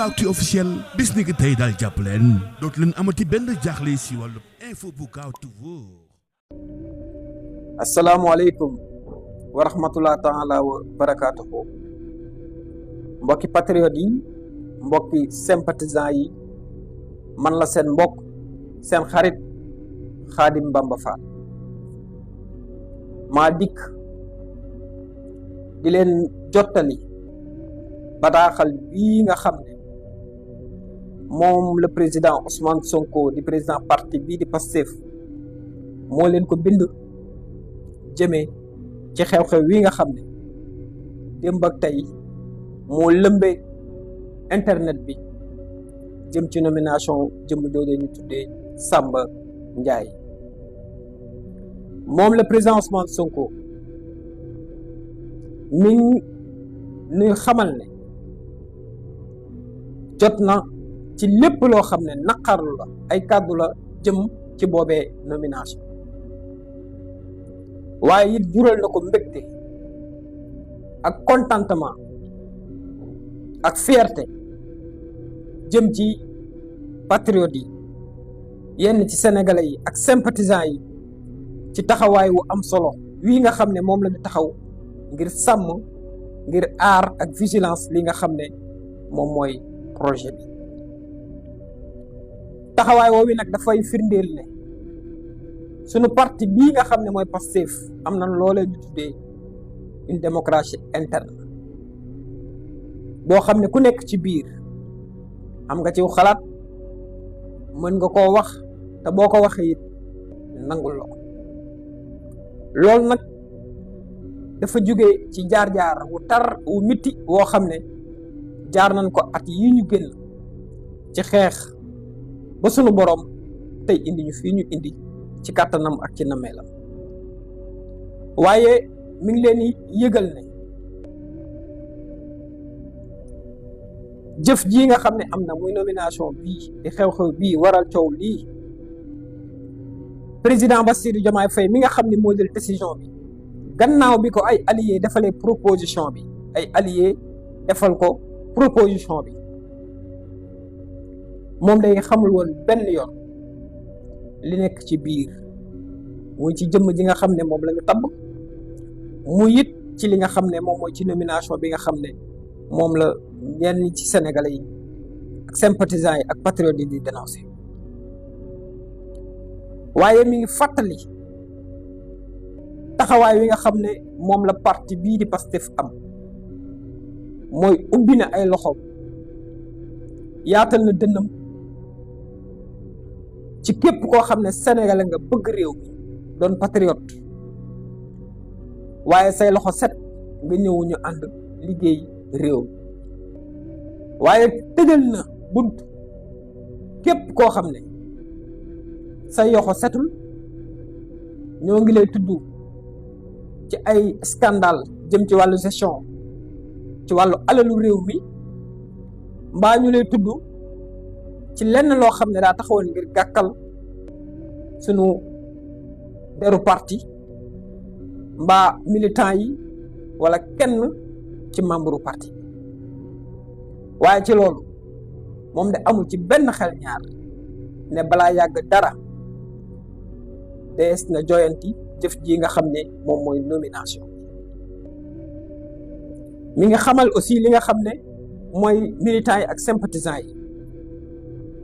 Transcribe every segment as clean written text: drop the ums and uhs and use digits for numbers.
Actu officiel bis ni ki tey daal jàpp leen dootu leen amati benn jaaxle si wàllu info bu gaaw te wóor. Asalaamaaleykum wa rahmatulah taala wa barakaatuhu mbokki patriote yi mbokki sympathisant yi man la seen mbokk seen xarit Khadim Bamba Fall maa dikk di leen jottali bataaxal bii nga xam ne moom le président Ousmane Sonko di président parti bii di Pastef moo leen ko bind jëmee ci xew-xew wi nga xam ne démb ak tey moo lëmbee internet bi jëm ci nomination jëm jooju ñu tuddee Samba Ndiaye moom le président Ousmane Sonko mi ngi nuy xamal ne jot na ci lépp loo xam ne naqarlu la ay kàddu la jëm ci boobee nomination waaye it jural na ko mbégte ak contentement ak fierté jëm ci patriotes yi yenn ci sénégalais yi ak sympathisants yi ci taxawaay wu am solo wii nga xam ne moom la ñu taxaw ngir sàmm ngir aar ak vigilance li nga xam ne moom mooy projet bi taxawaay woowu nag dafay firndeel ne sunu parti bii nga xam ne mooy Pastef am na loolee ñu tuddee une démocratie interne boo xam ne ku nekk ci biir am nga ci xalaat mën nga koo wax te boo ko waxee it nangul la ko loolu nag dafa jóge ci jaar-jaar wu tar wu mitti woo xam ne jaar nañ ko at yi ñu génn ci xeex ba sunu boroom tey indi ñu fii ñu indi ci kàttanam ak ci nameelam waaye mi ngi leen di yëgal ne jëf jii nga xam ne am na muy nomination bii di xew-xew bii waral coow lii président Bassirou Diomaye Faye mi nga xam ne moo jël décision bi gannaaw bi ko ay alliés defalee proposition bi ay alliés defal ko proposition bi moom day xamul woon benn yoon li nekk ci biir muy ci jëmm ji nga xam ne moom la ñu tabb muy it ci li nga xam ne moom mooy ci nomination bi nga xam ne moom la ñenn ci sénégalais yi ak sympathisants yi ak patriotes yi di dénoncer waaye mi ngi fàttali taxawaay wi nga xam ne moom la parti bii di Pastef am mooy ubbi na ay loxoom yaatal na dënnam ci képp koo xam ne sénégalais nga bëgg réew mi doon patriote waaye say loxo set nga ñëw ñu ànd liggéey réew mi waaye tëjal na bunt képp koo xam ne say yoxo setul ñoo ngi lay tudd ci ay scandale jëm ci wàllu gestion ci wàllu alalu réew mi mbaa ñu lay tudd ci lenn loo xam ne daa taxawoon ngir gàkkal sunu deru parti mbaa militant yi wala kenn ci membre parti waaye ci loolu moom de amul ci benn xel ñaar ne balaa yàgg dara dees na joyanti jëf ji nga xam ne moom mooy nomination mi nga xamal aussi li nga xam ne mooy militants yi ak sympathisants yi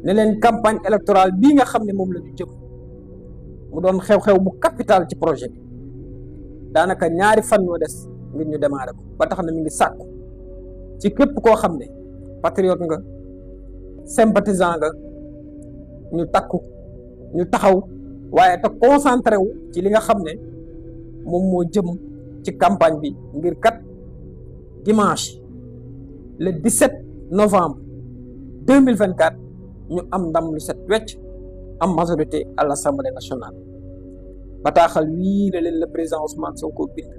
ne leen campagne électorale bii nga xam ne moom la ñu jëm mu doon xew-xew bu capital ci projet bi daanaka ñaari fan ñoo des ngir ñu démarrer ko ba tax na mi ngi sàkku ci képp koo xam ne patriote nga sympathisant nga ñu takku ñu taxaw waaye te concentré wu ci li nga xam ne moom moo jëm ci campagne bi ngir kat dimanche le 17 novembre 2024 ñu am ndam lu set wecc am majorité à l'Assemblée nationale bataaxal wii la leen le président Ousmane Sonko bind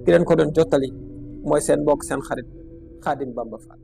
ki leen ko doon jottali mooy seen mbokk seen xarit Khadim Bamba Fall